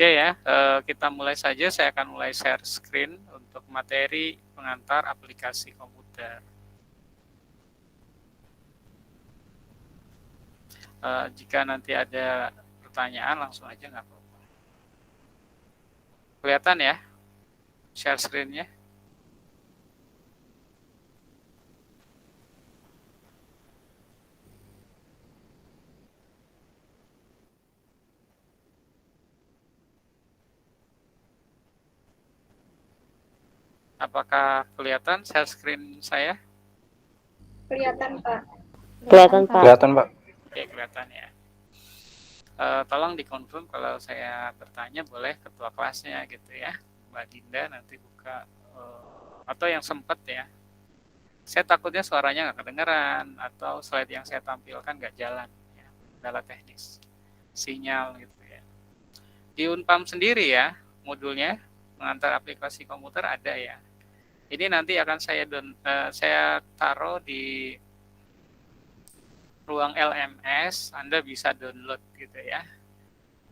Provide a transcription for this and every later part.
Oke ya, kita mulai saja. Saya akan mulai share screen untuk materi pengantar aplikasi komputer. Jika nanti ada pertanyaan langsung aja nggak apa-apa. Kelihatan ya share screen-nya? Apakah kelihatan share screen saya? Kelihatan, Pak. Kelihatan, Pak. Kelihatan, Pak. Oke, kelihatan ya. Tolong dikonfirm kalau saya bertanya, boleh ketua kelasnya gitu ya, Mbak Dinda nanti buka, atau yang sempat ya. Saya takutnya suaranya nggak kedengeran atau slide yang saya tampilkan nggak jalan, ya, kendala teknis, sinyal gitu ya. Di Unpam sendiri ya, modulnya pengantar aplikasi komputer ada ya. Ini nanti akan saya taruh di ruang LMS, Anda bisa download gitu ya.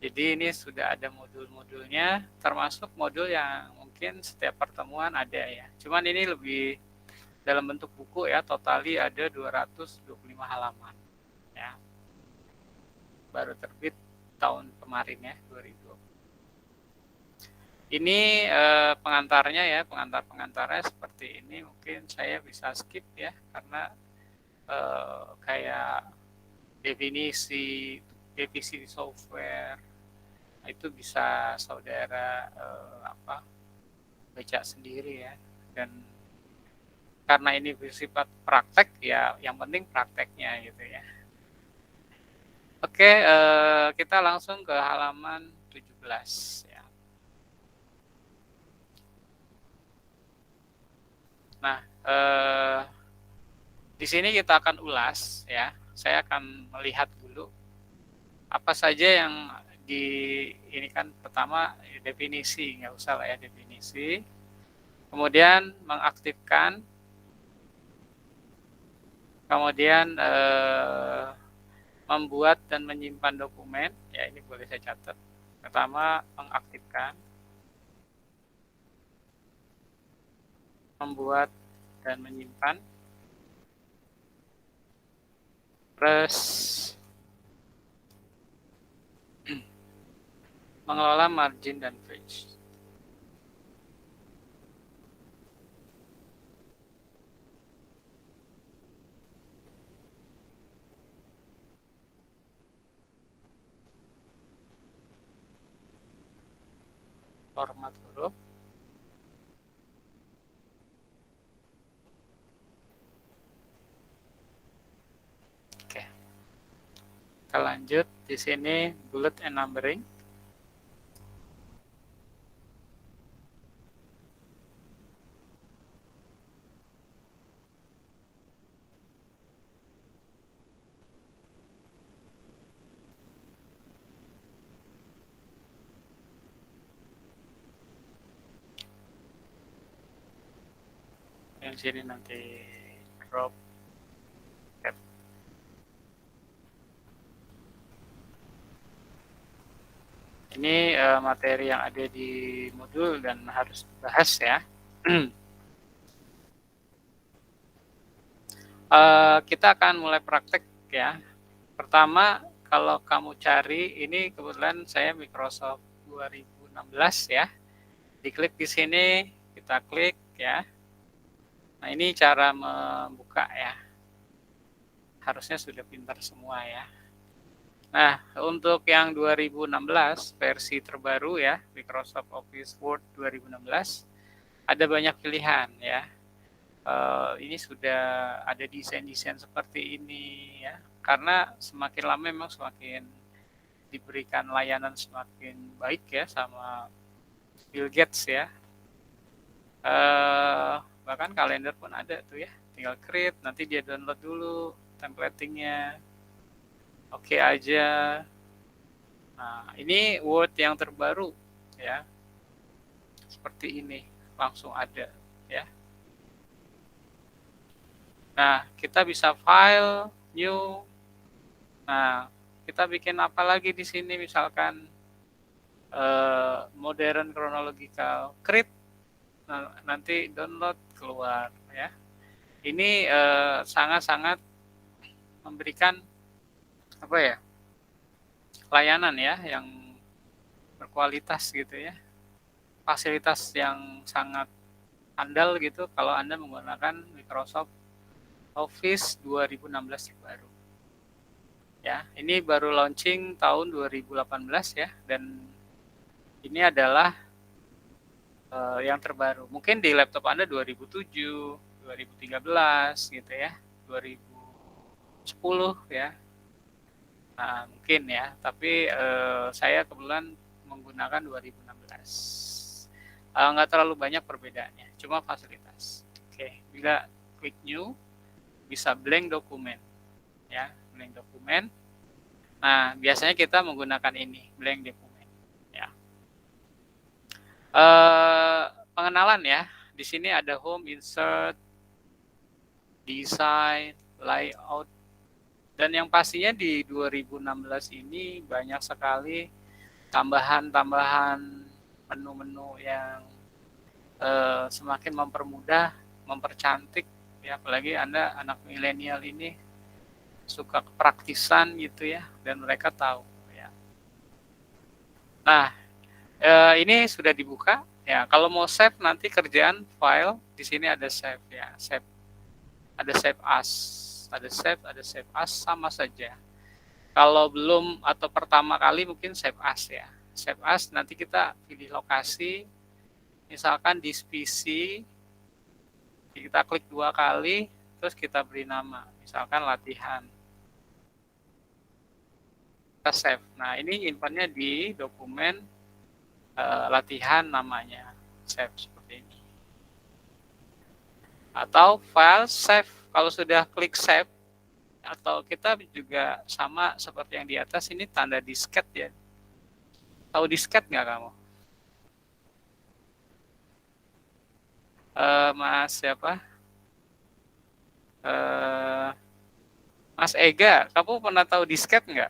Jadi ini sudah ada modul-modulnya, termasuk modul yang mungkin setiap pertemuan ada ya. Cuman ini lebih dalam bentuk buku ya, totali ada 225 halaman ya. Baru terbit tahun kemarin ya, 2020. Ini pengantarnya ya, pengantarnya seperti ini. Mungkin saya bisa skip ya, karena kayak definisi software itu bisa saudara baca sendiri ya, dan karena ini bersifat praktek ya, yang penting prakteknya gitu ya. Oke, kita langsung ke halaman 17 ya. Nah, di sini kita akan ulas ya. Saya akan melihat dulu apa saja yang ini kan pertama definisi, nggak usah lah ya definisi. Kemudian mengaktifkan, kemudian membuat dan menyimpan dokumen. Ya ini boleh saya catat. Pertama mengaktifkan, membuat dan menyimpan, terus mengelola margin dan fetch. Format huruf. Oke. Kita lanjut di sini bullet and numbering. Yang sini nanti drop tab. Ini materi yang ada di modul dan harus dibahas ya. Kita akan mulai praktek ya. Pertama, kalau kamu cari, ini kebetulan saya Microsoft 2016 ya. Diklik di sini, kita klik ya. Nah, ini cara membuka ya. Harusnya sudah pintar semua ya. Nah, untuk yang 2016 versi terbaru ya, Microsoft Office Word 2016, ada banyak pilihan ya. Ini sudah ada desain-desain seperti ini ya. Karena semakin lama memang semakin diberikan layanan semakin baik ya sama Bill Gates ya. Bahkan kalender pun ada tuh ya, tinggal create, nanti dia download dulu templatingnya, oke aja. Nah, ini Word yang terbaru ya, seperti ini, langsung ada ya. Nah, kita bisa file, new. Nah, kita bikin apa lagi di sini, misalkan Modern Chronological Crib, nanti download keluar ya. Ini sangat-sangat memberikan apa ya, layanan ya yang berkualitas gitu ya, fasilitas yang sangat andal gitu kalau Anda menggunakan Microsoft Office 2016 yang baru. Ya, ini baru launching tahun 2018 ya, dan ini adalah yang terbaru. Mungkin di laptop Anda 2007, 2013 gitu ya, 2010 ya. Nah, mungkin ya, tapi saya kebetulan menggunakan 2016. Nggak terlalu banyak perbedaannya, cuma fasilitas. Oke, bila klik new, bisa blank dokumen, ya, blank dokumen. Nah, biasanya kita menggunakan ini, blank dokumen, ya. Pengenalan ya, di sini ada home, insert, design, layout, dan yang pastinya di 2016 ini banyak sekali tambahan-tambahan menu-menu yang semakin mempermudah, mempercantik ya, apalagi Anda anak milenial ini suka kepraktisan gitu ya, dan mereka tahu ya. Nah, ini sudah dibuka ya. Kalau mau save nanti kerjaan file, di sini ada save ya, save. Ada save as, ada save as, sama saja. Kalau belum atau pertama kali mungkin save as ya. Save as, nanti kita pilih lokasi, misalkan di PC, kita klik 2 kali, terus kita beri nama, misalkan latihan. Kita save. Nah, ini nyimpannya di dokumen latihan namanya, save seperti ini. Atau file save, kalau sudah klik save, atau kita juga sama seperti yang di atas, ini tanda disket ya. Tahu disket nggak kamu? Mas siapa? Mas Ega, kamu pernah tahu disket nggak?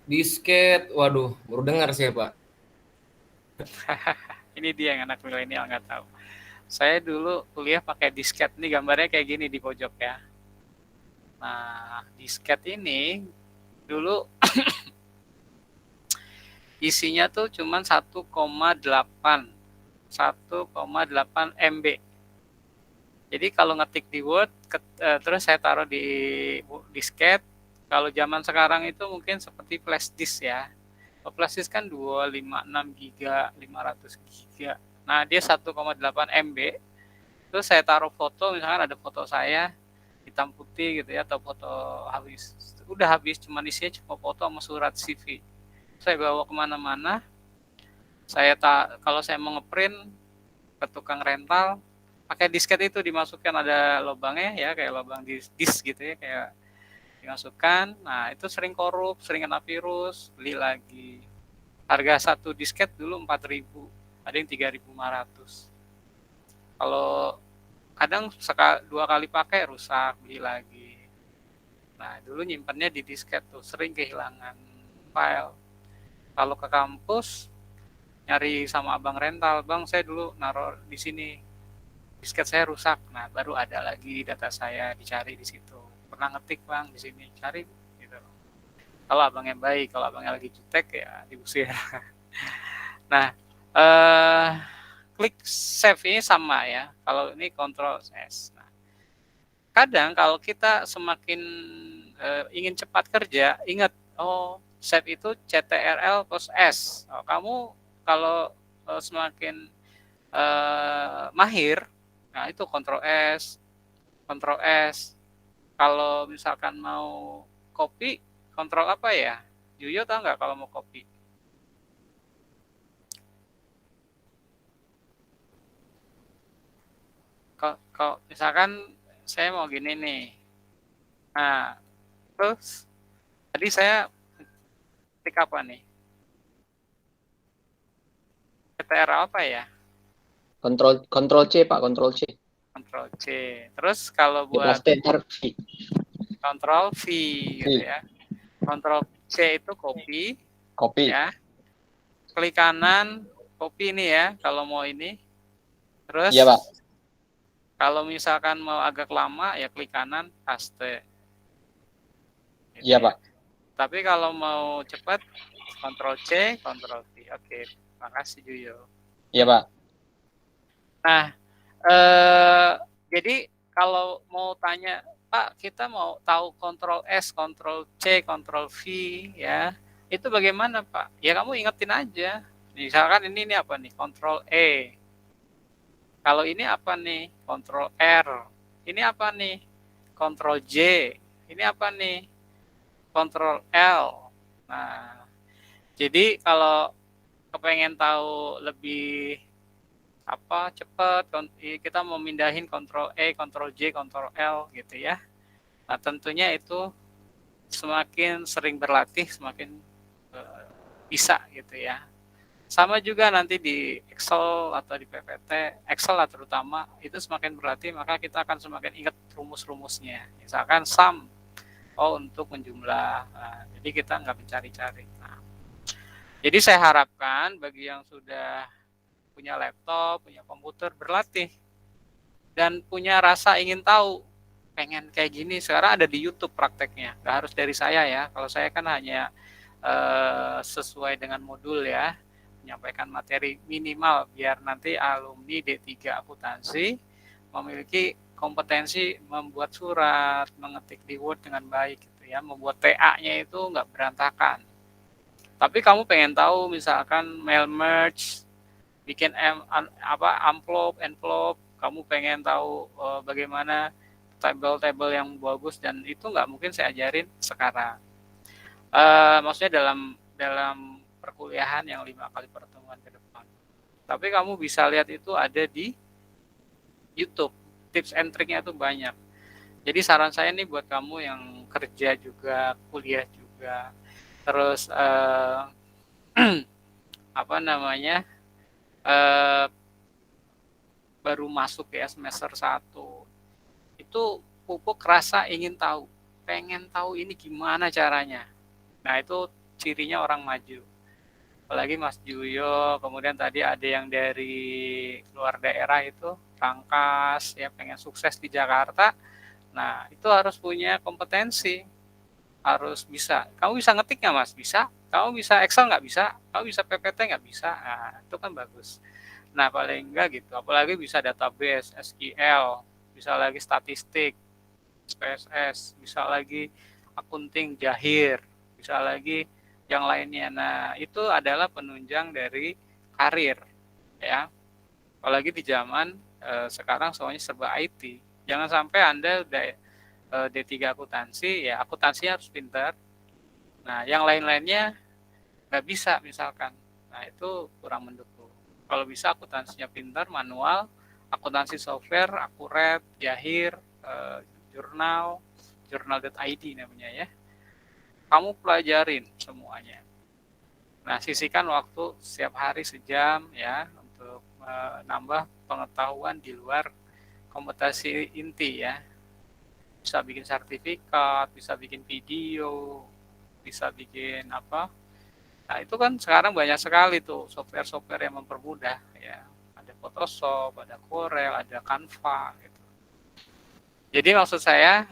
Disket, waduh, baru dengar sih Pak. Ini dia yang anak milenial nggak tahu. Saya dulu kuliah pakai disket. Ini gambarnya kayak gini di pojok ya. Nah, disket ini dulu isinya tuh cuma 1,8 MB. Jadi kalau ngetik di Word, terus saya taruh di disket. Kalau zaman sekarang itu mungkin seperti flash disk ya. Flash disk kan 256 GB, 500 GB. Nah, dia 1,8 MB. Terus saya taruh foto, misalkan ada foto saya hitam putih gitu ya, atau foto habis. Udah habis, cuma isinya cuma foto sama surat CV. Saya bawa kemana-mana. Kalau saya mau ngeprint ke tukang rental, pakai disket itu dimasukkan, ada lubangnya ya, kayak lubang disk gitu ya, kayak dimasukkan. Nah, itu sering korup, sering kena virus, beli lagi. Harga satu disket dulu 4.000, ada yang 3.500. Kalau kadang 2 kali pakai rusak, beli lagi. Nah, dulu nyimpannya di disket tuh, sering kehilangan file. Kalau ke kampus, nyari sama abang rental, bang saya dulu naruh di sini, disket saya rusak. Nah, baru ada lagi data saya, dicari di situ. Pernah ngetik bang di sini, cari gitu. Kalau abangnya baik, kalau abangnya lagi jutek ya diusir. Nah, klik save ini sama ya. Kalau ini Ctrl S. Nah, kadang kalau kita semakin ingin cepat kerja, ingat, save itu CTRL plus S. Kamu kalau semakin mahir, nah itu Ctrl S, Ctrl S. Kalau misalkan mau copy, Ctrl apa ya? Yuyo tahu nggak kalau mau copy? Kalau misalkan saya mau gini nih, nah terus tadi saya klik apa nih? CTRL apa ya? Kontrol C Pak, Kontrol C. Kontrol C. Terus kalau buat Enter V. Kontrol V gitu ya. Kontrol C itu copy, Copy. ya. Klik kanan, copy ini ya, kalau mau ini. Terus, Iya, Pak. kalau misalkan mau agak lama, ya klik kanan, paste. Gitu Iya, ya. Pak. Tapi kalau mau cepat, Ctrl C, Ctrl V. Oke, makasih Juyo. Iya, Pak. Nah, jadi kalau mau tanya, Pak, kita mau tahu Ctrl S, Ctrl C, Ctrl V, ya, itu bagaimana, Pak? Ya kamu ingetin aja. Misalkan ini apa nih? Ctrl E. Kalau ini apa nih? Ctrl R. Ini apa nih? Ctrl J. Ini apa nih? Ctrl L. Nah, jadi kalau kepengen tahu lebih cepat, kita mau mindahin Ctrl E, Ctrl J, Ctrl L gitu ya. Nah, tentunya itu semakin sering berlatih semakin bisa gitu ya. Sama juga nanti di Excel atau di PPT, Excel lah terutama, itu semakin berlatih maka kita akan semakin ingat rumus-rumusnya. Misalkan sum, untuk menjumlah. Nah, jadi kita nggak mencari-cari. Nah, jadi saya harapkan bagi yang sudah punya laptop, punya komputer, berlatih dan punya rasa ingin tahu, pengen kayak gini. Sekarang ada di YouTube prakteknya, nggak harus dari saya ya. Kalau saya kan hanya sesuai dengan modul ya, menyampaikan materi minimal biar nanti alumni D3 akuntansi memiliki kompetensi membuat surat, mengetik di Word dengan baik gitu ya, membuat TA-nya itu nggak berantakan. Tapi kamu pengen tahu misalkan mail merge, bikin envelope, kamu pengen tahu bagaimana tabel-tabel yang bagus, dan itu nggak mungkin saya ajarin sekarang. Maksudnya dalam perkuliahan yang 5 kali pertemuan ke depan. Tapi kamu bisa lihat itu ada di YouTube. Tips and triknya itu banyak. Jadi saran saya nih buat kamu yang kerja juga, kuliah juga, terus baru masuk ya semester 1, itu pupuk rasa ingin tahu, pengen tahu ini gimana caranya. Nah, itu cirinya orang maju. Apalagi Mas Juyo, kemudian tadi ada yang dari luar daerah itu, Rangkas, ya pengen sukses di Jakarta. Nah, itu harus punya kompetensi, harus bisa. Kamu bisa ngetik nggak, Mas? Bisa. Kamu bisa Excel nggak? Bisa. Kamu bisa PPT nggak? Bisa. Nah, itu kan bagus. Nah, paling enggak gitu. Apalagi bisa database, SQL, bisa lagi statistik, SPSS, bisa lagi akunting, Jahir, bisa lagi yang lainnya. Nah, itu adalah penunjang dari karir, ya. Apalagi di zaman sekarang semuanya serba IT. Jangan sampai Anda udah D3 akuntansi, ya akuntansinya harus pintar. Nah, yang lain-lainnya nggak bisa misalkan. Nah, itu kurang mendukung. Kalau bisa akuntansinya pintar, manual, akuntansi software, akurat, Jahir, jurnal.id namanya ya. Kamu pelajarin semuanya. Nah, sisihkan waktu setiap hari sejam ya untuk menambah pengetahuan di luar kompetensi inti ya. Bisa bikin sertifikat, bisa bikin video, bisa bikin apa. Nah, itu kan sekarang banyak sekali tuh software-software yang mempermudah ya. Ada Photoshop, ada Corel, ada Canva gitu. Jadi maksud saya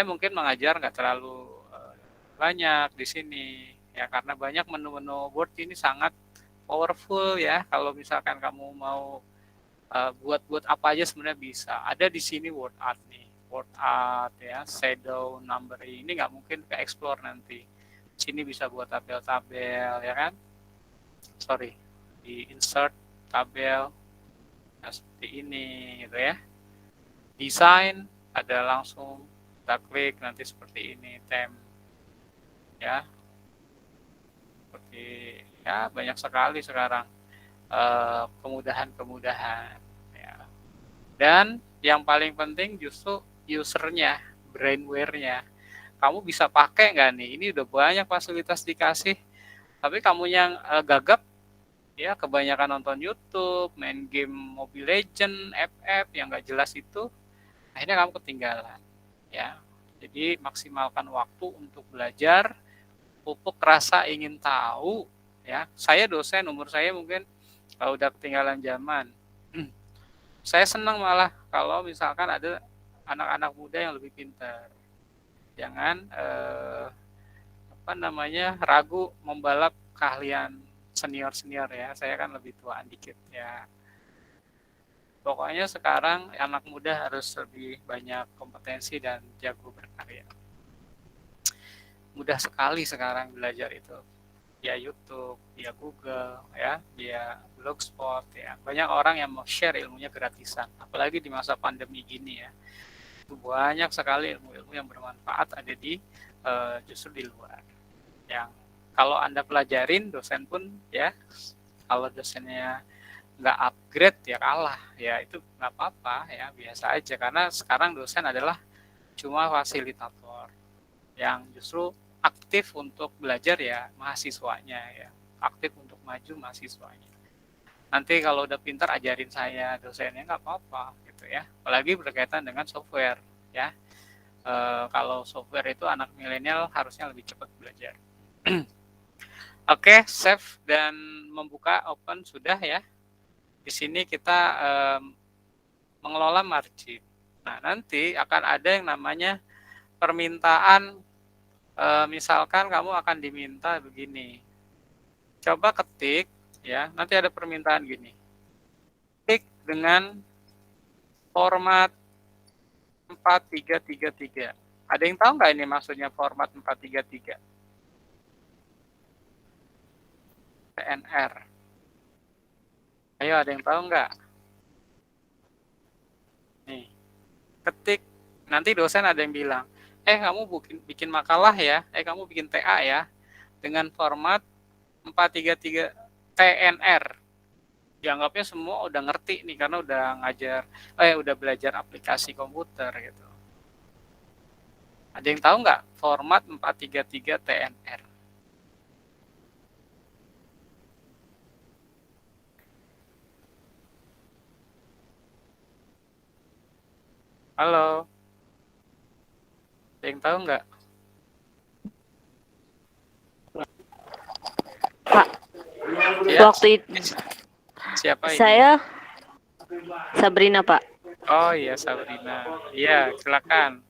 mungkin mengajar nggak terlalu banyak di sini ya, karena banyak menu-menu Word ini sangat powerful ya. Kalau misalkan kamu mau buat apa aja sebenarnya bisa. Ada di sini Word Art nih, Word Art ya, shadow, numbering, ini nggak mungkin ke explore nanti. Sini bisa buat tabel-tabel ya kan. Sorry, di insert tabel nah, seperti ini gitu ya. Desain ada langsung kita klik nanti seperti ini, theme ya, seperti ya banyak sekali sekarang kemudahan-kemudahan ya. Dan yang paling penting justru usernya, brainware-nya. Kamu bisa pakai nggak nih? Ini udah banyak fasilitas dikasih, tapi kamu yang gagap ya kebanyakan nonton YouTube, main game Mobile Legend, FF yang nggak jelas itu, akhirnya kamu ketinggalan ya. Jadi maksimalkan waktu untuk belajar pupuk rasa ingin tahu, ya. Saya dosen, umur saya mungkin udah ketinggalan zaman. Saya senang malah kalau misalkan ada anak-anak muda yang lebih pintar. Jangan ragu membalap keahlian senior-senior ya. Saya kan lebih tuaan dikit ya. Pokoknya sekarang anak muda harus lebih banyak kompetensi dan jago berkarya. Mudah sekali sekarang belajar itu. Via YouTube, via Google, ya, via Blogspot, ya. Banyak orang yang mau share ilmunya gratisan. Apalagi di masa pandemi gini ya. Banyak sekali ilmu-ilmu yang bermanfaat ada di justru di luar. Yang kalau Anda pelajarin, dosen pun ya, kalau dosennya nggak upgrade ya kalah, ya itu nggak apa-apa ya, biasa aja. Karena sekarang dosen adalah cuma fasilitator yang justru aktif untuk belajar ya mahasiswanya ya, aktif untuk maju mahasiswanya. Nanti kalau udah pintar ajarin saya dosennya nggak apa-apa gitu ya, apalagi berkaitan dengan software ya. Kalau software itu anak milenial harusnya lebih cepat belajar. Oke, save dan membuka open sudah ya. Di sini kita mengelola margin. Nah, nanti akan ada yang namanya permintaan. Misalkan kamu akan diminta begini. Coba ketik ya, nanti ada permintaan gini. Ketik dengan format 4333. Ada yang tahu nggak ini maksudnya format 433? TNR. Ayo, ada yang tahu nggak? Nih, ketik. Nanti dosen ada yang bilang, kamu bikin makalah ya, kamu bikin TA ya, dengan format 433 TNR. Dianggapnya semua udah ngerti nih, karena udah ngajar, udah belajar aplikasi komputer gitu. Ada yang tahu nggak format 433 TNR? Halo? Ada yang tahu nggak? Pak, Ya, waktu itu siapa ini? saya Sabrina, Pak. Oh iya, Sabrina. Iya, silakan.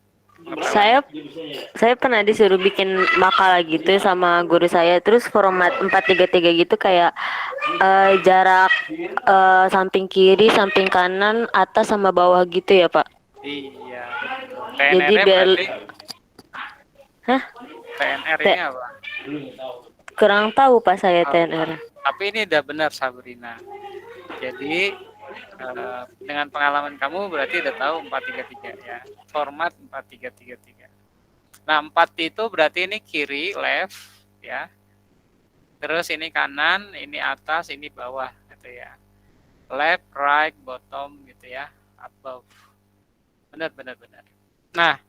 Saya pernah disuruh bikin makalah gitu sama guru saya, terus format 433 gitu kayak jarak samping kiri, samping kanan, atas sama bawah gitu ya, Pak. Iya, betul. Jadi TNR-nya biar berarti Hah? TNR ini apa? Kurang tahu Pak saya TNR. Tapi ini udah benar, Sabrina. Jadi dengan pengalaman kamu berarti udah tahu 433 ya. Format 4333. Nah, 4 itu berarti ini kiri, left ya. Terus ini kanan, ini atas, ini bawah gitu ya. Left, right, bottom gitu ya. Above. Benar. Nah,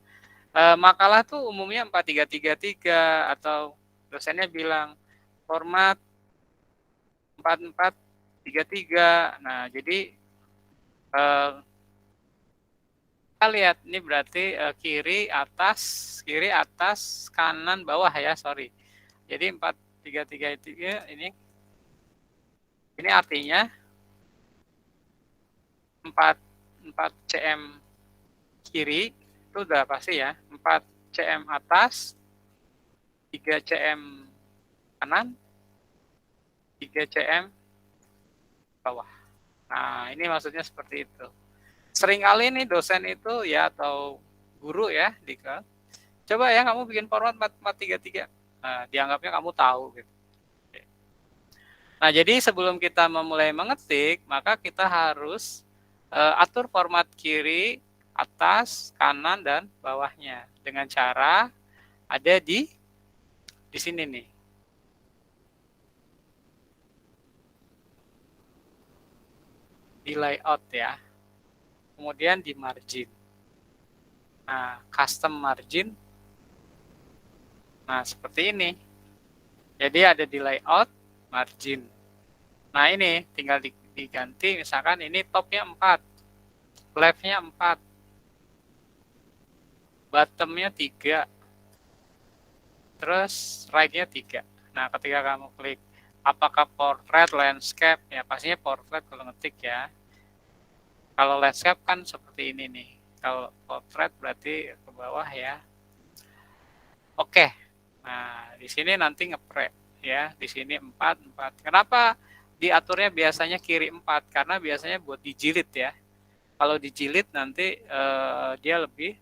makalah tuh umumnya 4333 atau dosennya bilang format 4433. Nah, jadi kita lihat ini berarti kiri atas, kanan bawah ya, sorry. Jadi 4333 ini artinya 4 cm kiri itu udah pasti ya, 4 cm atas, 3 cm kanan, 3 cm bawah. Nah, ini maksudnya seperti itu. Seringkali nih dosen itu ya, atau guru ya, coba ya kamu bikin format 433. Nah, dianggapnya kamu tahu gitu. Nah, jadi sebelum kita memulai mengetik, maka kita harus atur format kiri, atas, kanan, dan bawahnya dengan cara ada di sini nih. Di layout ya. Kemudian di margin. Nah, custom margin. Nah, seperti ini. Jadi ada di layout, margin. Nah, ini tinggal diganti, misalkan ini topnya 4, leftnya 4, bottomnya 3, terus right-nya 3. Nah, ketika kamu klik apakah portrait, landscape, ya pastinya portrait kalau ngetik ya. Kalau landscape kan seperti ini nih. Kalau portrait berarti ke bawah ya. Oke. Nah, di sini nanti ngepre ya. Di sini 4, 4. Kenapa diaturnya biasanya kiri 4? Karena biasanya buat dijilid ya. Kalau dijilid nanti dia lebih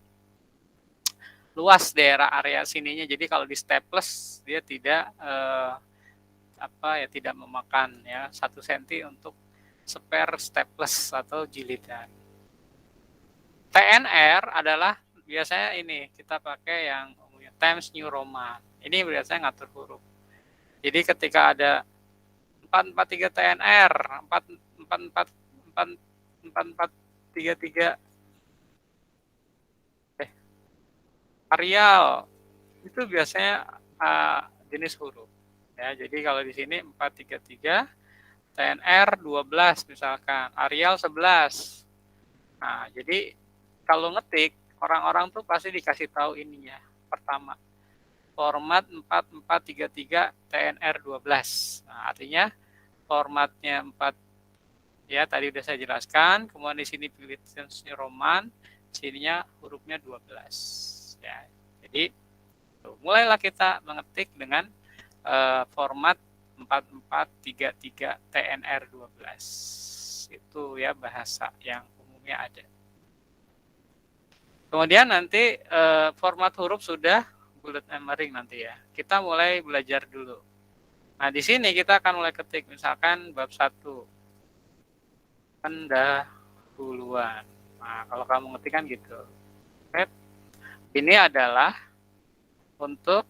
luas daerah area sininya. Jadi kalau di staples dia tidak tidak memakan ya 1 cm untuk spare staples atau jilidan. TNR adalah biasanya ini kita pakai yang Times New Roman. Ini biasanya ngatur huruf. Jadi ketika ada 443 TNR, 4433 Arial itu biasanya jenis huruf. Ya, jadi kalau di sini 433 TNR 12 misalkan, Arial 11. Nah, jadi kalau ngetik orang-orang tuh pasti dikasih tahu ininya. Pertama, format 4433 TNR 12. Nah, artinya formatnya 4 ya tadi udah saya jelaskan, kemudian di sini pilih Times New Roman, sininya hurufnya 12 ya. Jadi mulailah kita mengetik dengan format 4433 TNR 12. Itu ya bahasa yang umumnya ada. Kemudian nanti format huruf sudah bullet numbering nanti ya. Kita mulai belajar dulu. Nah, di sini kita akan mulai ketik misalkan bab 1. Pendahuluan. Nah, kalau kamu ngetik kan gitu. Ini adalah untuk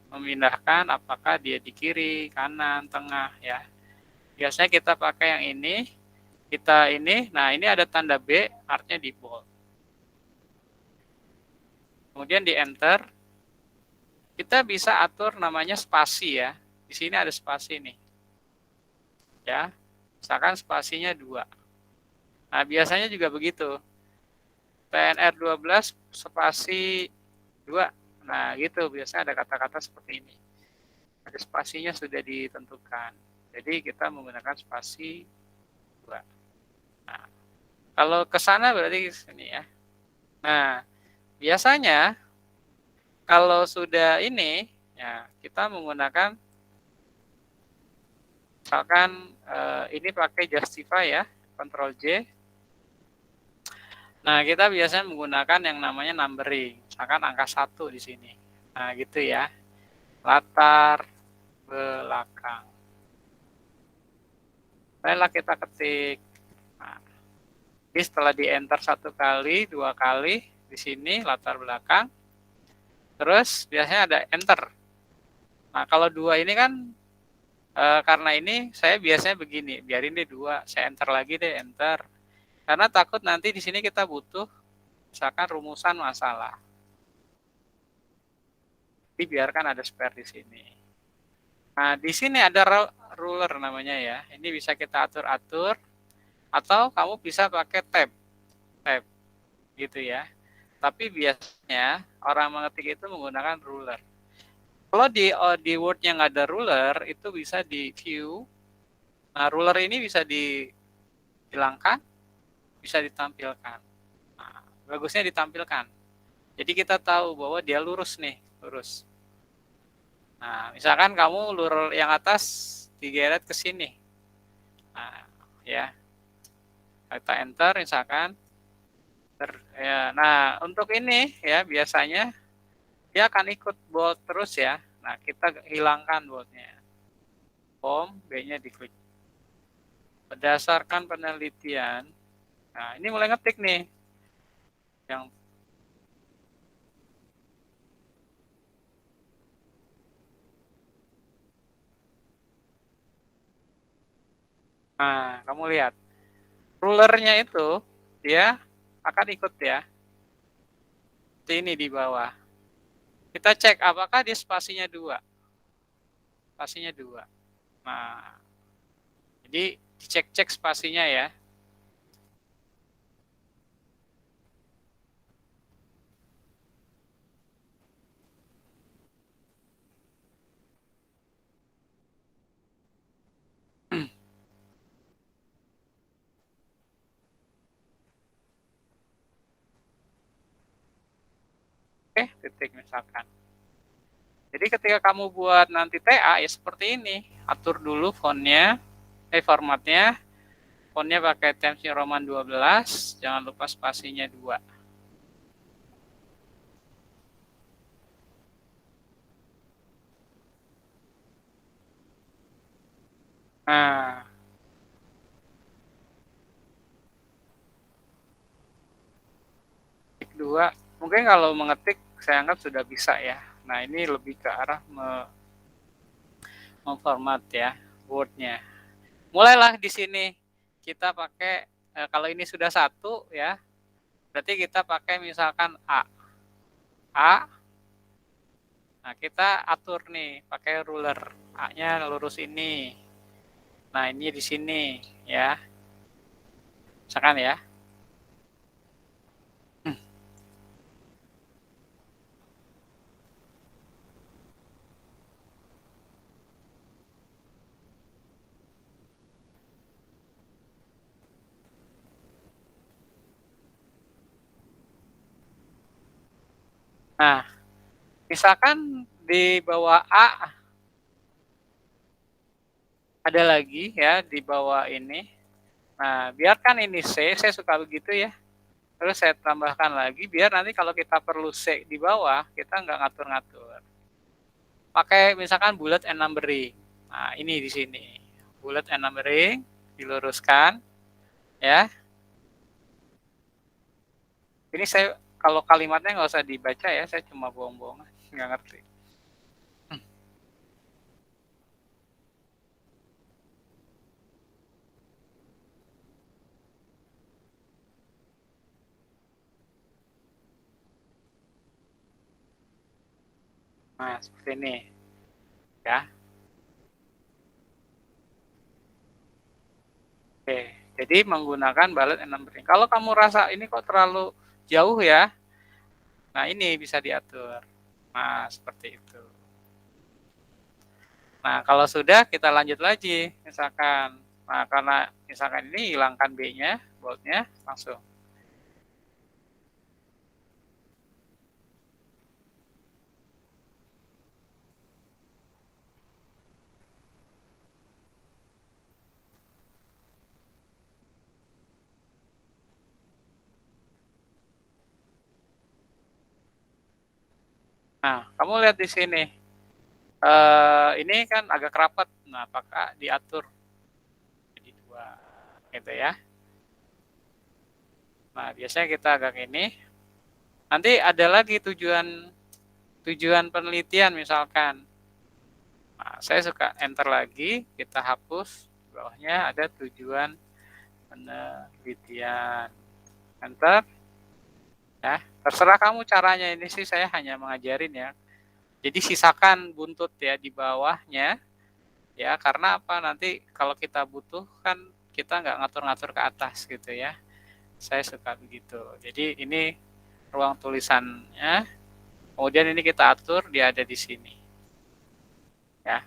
memindahkan apakah dia di kiri, kanan, tengah ya. Biasanya kita pakai yang ini, nah ini ada tanda B, artinya di bold. Kemudian di enter, kita bisa atur namanya spasi ya. Di sini ada spasi nih. Ya, misalkan spasinya 2. Nah, biasanya juga begitu. TNR 12 spasi 2. Nah, gitu. Biasanya ada kata-kata seperti ini. Ada spasinya sudah ditentukan. Jadi, kita menggunakan spasi 2. Nah, kalau ke sana berarti sini ya. Nah, biasanya kalau sudah ini, ya kita menggunakan misalkan ini pakai justify ya, Ctrl J. Nah, kita biasanya menggunakan yang namanya numbering. Misalkan angka 1 di sini. Nah, gitu ya. Latar belakang. Baiklah kita ketik. Nah, jadi setelah di enter 1 kali, 2 kali di sini latar belakang. Terus biasanya ada enter. Nah, kalau 2 ini kan karena ini saya biasanya begini, biarin deh 2, saya enter lagi deh, enter. Karena takut nanti di sini kita butuh misalkan rumusan masalah. Jadi biarkan ada spare di sini. Nah, di sini ada ruler namanya ya. Ini bisa kita atur-atur atau kamu bisa pakai tab. Tab gitu ya. Tapi biasanya orang mengetik itu menggunakan ruler. Kalau di Word-nya nggak ada ruler, itu bisa di view. Nah, ruler ini bisa dihilangkan, bisa ditampilkan. Nah, bagusnya ditampilkan. Jadi kita tahu bahwa dia lurus nih, lurus. Nah, misalkan kamu ruler yang atas digeret ke sini. Nah, ya. Kita enter misalkan. Ya, nah, untuk ini ya biasanya dia akan ikut bold terus ya. Nah, kita hilangkan boldnya. Home, B-nya diklik. Berdasarkan penelitian, nah ini mulai ngetik nih. Yang nah, kamu lihat. Rulernya itu dia akan ikut ya. Ini di bawah. Kita cek apakah dia spasinya 2. Spasinya 2. Nah, jadi dicek-cek spasinya ya. Oke, titik misalkan. Jadi ketika kamu buat nanti TA ya seperti ini. Atur dulu fontnya, formatnya. Fontnya pakai Times New Roman 12, jangan lupa spasinya 2. Nah, titik 2. Mungkin kalau mengetik saya anggap sudah bisa ya. Nah, ini lebih ke arah memformat ya Word-nya. Mulailah di sini kita pakai kalau ini sudah 1 ya. Berarti kita pakai misalkan A. Nah, kita atur nih pakai ruler. A-nya lurus ini. Nah, ini di sini ya. Misalkan ya. Nah, misalkan di bawah A ada lagi ya di bawah ini. Nah, biarkan ini C, saya suka begitu ya. Terus saya tambahkan lagi biar nanti kalau kita perlu C di bawah, kita nggak ngatur-ngatur. Pakai misalkan bullet and numbering. Nah, ini di sini. Bullet and numbering diluruskan ya. Ini saya kalau kalimatnya nggak usah dibaca ya, saya cuma bohong-bohongan, nggak ngerti. Nah, seperti ini ya. Oke, jadi menggunakan bullet and numbering. Kalau kamu rasa ini kok terlalu jauh ya, nah ini bisa diatur. Nah, seperti itu. Nah, kalau sudah kita lanjut lagi, misalkan, nah karena misalkan ini hilangkan B-nya, bold-nya, langsung. Nah, kamu lihat di sini. Ini kan agak rapat. Nah, apakah diatur jadi 2 gitu ya. Nah, biasanya kita agak ini. Nanti ada lagi tujuan penelitian misalkan. Nah, saya suka enter lagi, kita hapus. Di bawahnya ada tujuan penelitian. Enter. Ya, terserah kamu caranya, ini sih saya hanya mengajarin ya. Jadi sisakan buntut ya di bawahnya ya, karena apa, nanti kalau kita butuh kan kita nggak ngatur-ngatur ke atas gitu ya. Saya suka begitu. Jadi ini ruang tulisannya, kemudian ini kita atur dia ada di sini ya.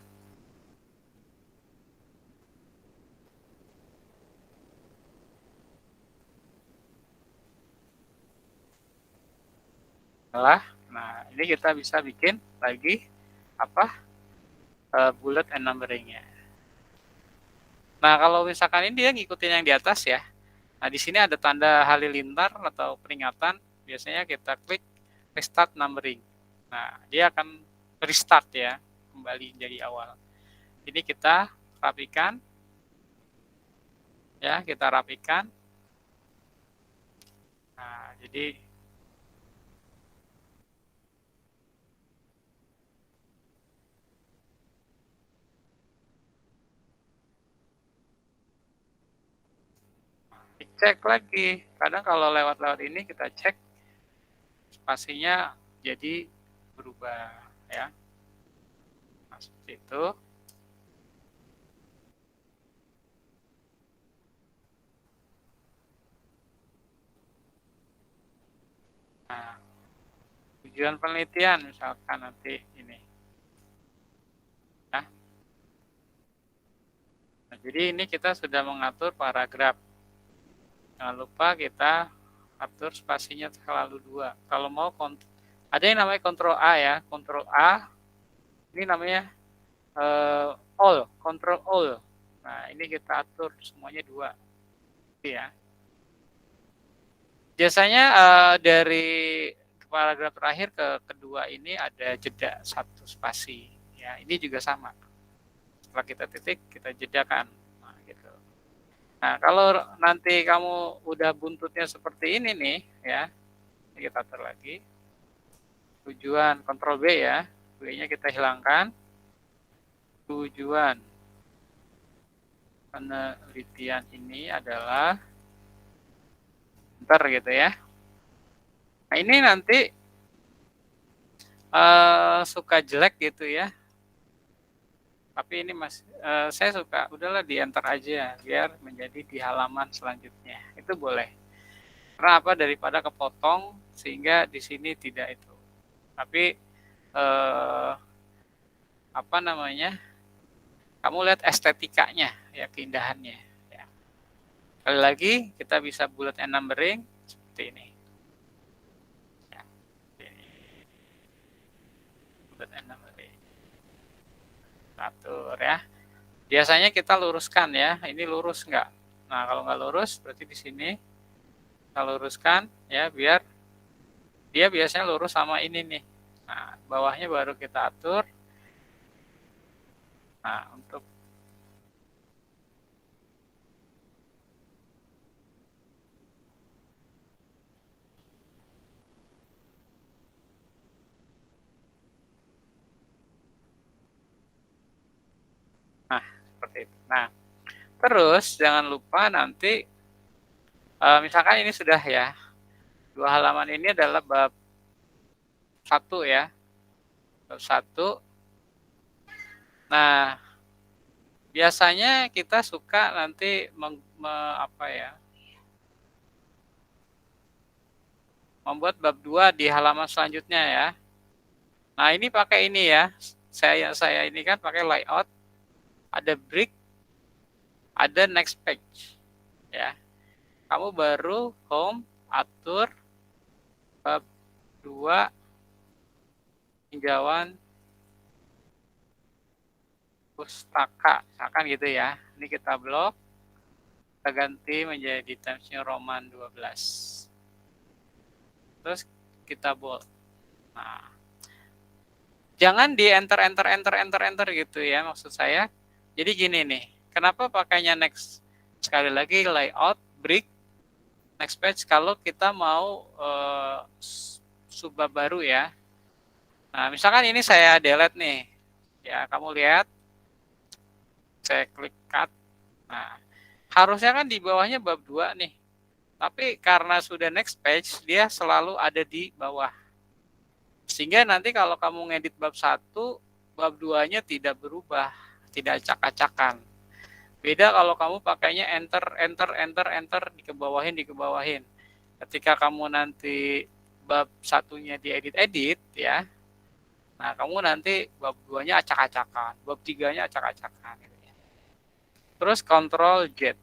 Nah, ini kita bisa bikin lagi apa bullet and numberingnya. Nah, kalau misalkan ini dia ngikutin yang di atas ya. Nah, di sini ada tanda halilintar atau peringatan. Biasanya kita klik restart numbering. Nah, dia akan restart ya, kembali dari awal. Ini kita rapikan. Ya, kita rapikan. Nah, jadi dicek lagi. Kadang kalau lewat-lewat ini kita cek spasinya jadi berubah ya. Nah, seperti itu. Nah, tujuan penelitian misalkan nanti ini. Ya. Nah, jadi ini kita sudah mengatur paragraf. Jangan lupa kita atur spasinya selalu 2. Kalau mau Ada yang namanya Ctrl A ya, Ctrl A. Ini namanya all, Ctrl all. Nah, ini kita atur semuanya 2. Ya. Biasanya dari paragraf terakhir ke kedua ini ada jeda 1 spasi. Ya, ini juga sama. Setelah kita titik, kita jedakan. Nah, gitu. Nah, kalau nanti kamu udah buntutnya seperti ini nih, ya, ini kita atur lagi. Tujuan Ctrl B ya, B-nya kita hilangkan. Tujuan penelitian ini adalah ntar gitu ya. Nah, ini nanti suka jelek gitu ya. Tapi ini saya suka udahlah di enter aja biar menjadi di halaman selanjutnya. Itu boleh. Karena apa? Daripada kepotong sehingga di sini tidak itu. Tapi apa namanya? Kamu lihat estetikanya ya, keindahannya ya. Sekali lagi kita bisa bullet and numbering seperti ini. Ya. Bullet and numbering. Atur ya. Biasanya kita luruskan ya. Ini lurus enggak? Nah, kalau enggak lurus berarti di sini kita luruskan ya biar dia biasanya lurus sama ini nih. Nah, bawahnya baru kita atur. Nah, untuk seperti itu. Nah, terus jangan lupa nanti misalkan ini sudah ya. 2 halaman ini adalah bab 1 ya. Bab 1. Nah, biasanya kita suka nanti membuat bab 2 di halaman selanjutnya ya. Nah, ini pakai ini ya. Saya ini kan pakai layout, ada break, ada next page ya. Kamu baru home, atur bab 2 tinjauan pustaka, misalkan gitu ya. Ini kita blok, kita ganti menjadi Times New Roman 12. Terus kita bold. Nah, jangan di enter gitu ya, maksud saya. Jadi gini nih, kenapa pakainya next? Sekali lagi layout, break, next page kalau kita mau subbab baru ya. Nah, misalkan ini saya delete nih. Ya, kamu lihat. Saya klik cut. Nah, harusnya kan di bawahnya bab 2 nih. Tapi karena sudah next page, dia selalu ada di bawah. Sehingga nanti kalau kamu ngedit bab 1, bab 2-nya tidak berubah, tidak acak-acakan. Beda kalau kamu pakainya enter, dikebawahin. Ketika kamu nanti bab 1-nya diedit-edit ya. Nah, kamu nanti bab 2-nya acak-acakan, bab 3-nya acak-acakan gitu ya. Terus Ctrl Z.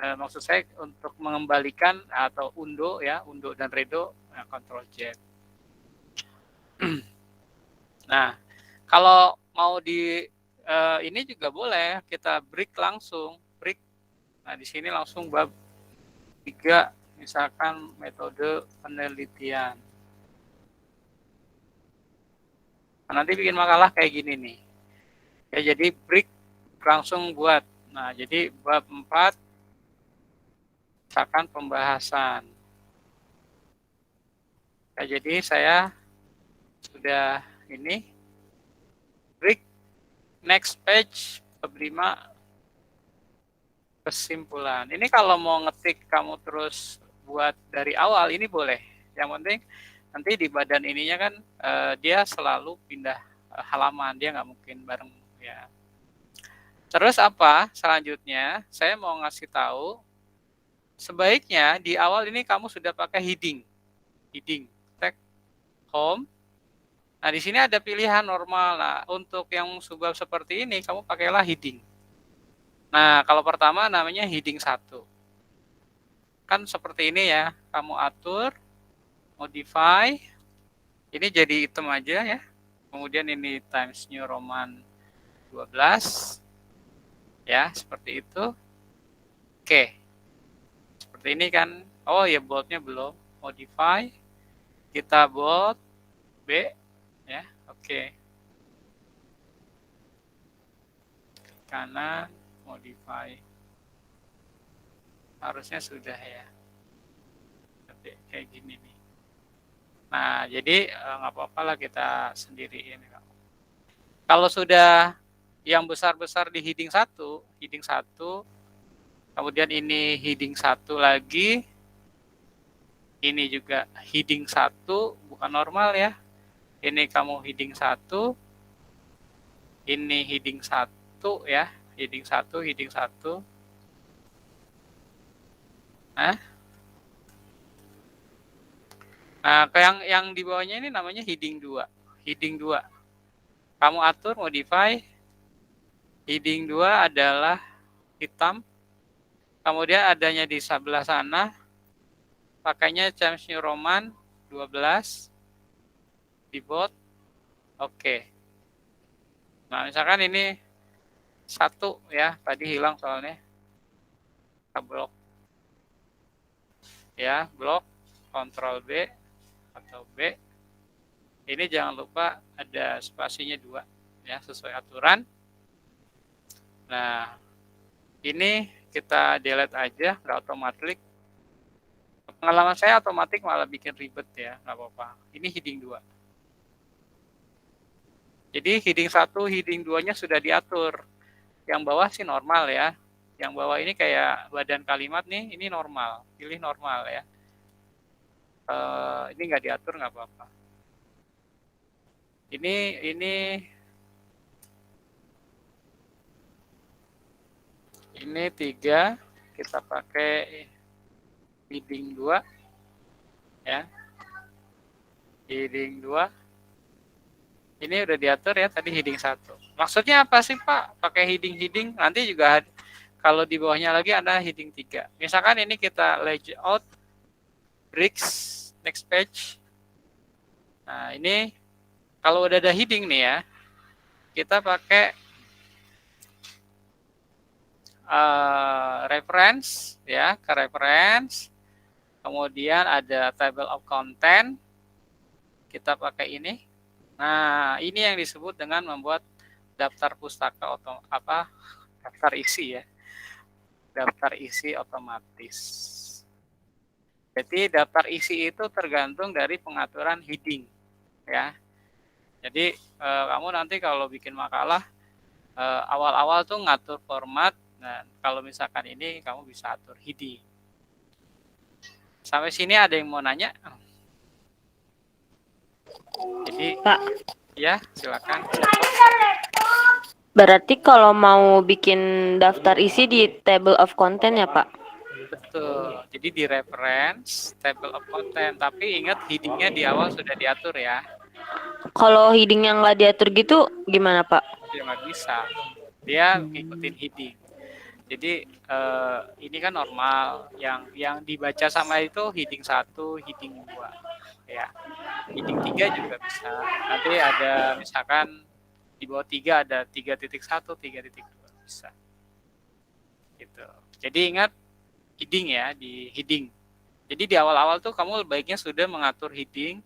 Maksud saya untuk mengembalikan atau undo ya, undo dan redo, Ctrl Z. Nah, kalau mau di ini juga boleh, kita break langsung, break. Nah, di sini langsung bab 3, misalkan metode penelitian. Nah, nanti bikin makalah kayak gini nih. Ya, jadi break langsung buat. Nah, jadi bab 4, misalkan pembahasan. Ya, jadi saya sudah ini break next page bab 5 kesimpulan. Ini kalau mau ngetik kamu terus buat dari awal ini boleh. Yang penting nanti di badan ininya kan dia selalu pindah halaman, dia nggak mungkin bareng ya. Terus apa selanjutnya? Saya mau ngasih tahu sebaiknya di awal ini kamu sudah pakai heading. Tag home. Nah, di sini ada pilihan normal. Nah, untuk yang subbab seperti ini kamu pakailah heading. Nah, kalau pertama namanya heading 1. Kan seperti ini ya, kamu atur, modify, Ini jadi hitam aja ya. Kemudian ini Times New Roman 12. Ya, seperti itu. Oke. Seperti ini kan. Oh ya, boldnya belum. Modify. Kita bold. B. Ya, oke. Kanan. Modify. Harusnya sudah ya. Kayak gini nih. Nah, jadi nggak apa-apa lah kita sendiriin. Kalau sudah yang besar-besar di heading 1, kemudian ini heading 1 lagi, ini juga heading 1, bukan normal ya. Ini kamu heading 1, ini heading 1 ya, heading 1. Nah, yang di bawahnya ini namanya heading 2. Heading 2. Kamu atur, modify. Heading 2 adalah hitam. Kemudian adanya di sebelah sana. Pakainya Times New Roman 12. Di bold. Oke. Nah, misalkan ini 1 ya. Tadi hilang soalnya. Kita blok. Ya, blok. Ctrl B. Atau B. Ini jangan lupa ada spasinya 2 ya, sesuai aturan. Nah, ini kita delete aja, nggak otomatis. Pengalaman saya otomatis malah bikin ribet ya, nggak apa-apa. Ini heading 2. Jadi heading 1, heading 2-nya sudah diatur. Yang bawah sih normal ya. Yang bawah ini kayak badan kalimat nih, ini normal. Pilih normal ya. Ini nggak diatur nggak apa-apa. Ini 3, kita pakai heading 2 ya. Heading 2. Ini udah diatur ya tadi heading 1. Maksudnya apa sih Pak? Pakai heading nanti juga kalau di bawahnya lagi ada heading 3. Misalkan ini kita layout bricks next page. Nah, ini kalau udah ada heading nih ya, kita pakai reference ya, ke reference. Kemudian ada table of content. Kita pakai ini. Nah, ini yang disebut dengan membuat daftar pustaka daftar isi ya. Daftar isi otomatis. Jadi daftar isi itu tergantung dari pengaturan heading ya. Jadi kamu nanti kalau bikin makalah awal-awal tuh ngatur format. Nah, kalau misalkan ini kamu bisa atur heading. Sampai sini ada yang mau nanya? Jadi Pak, ya silakan. berarti kalau mau bikin daftar isi di table of content ya Pak? Betul. Jadi di reference table of content. Tapi ingat headingnya di awal sudah diatur ya. Kalau heading yang nggak diatur gitu gimana Pak? Dia nggak bisa. Dia ngikutin heading. Jadi ini kan normal. Yang dibaca sama itu heading 1, heading 2. Ya. Heading 3 juga bisa. Nanti ada misalkan di bawah 3 ada 3.1, 3.2 bisa. Gitu. Jadi ingat heading ya, di heading. Jadi di awal-awal tuh kamu baiknya sudah mengatur heading,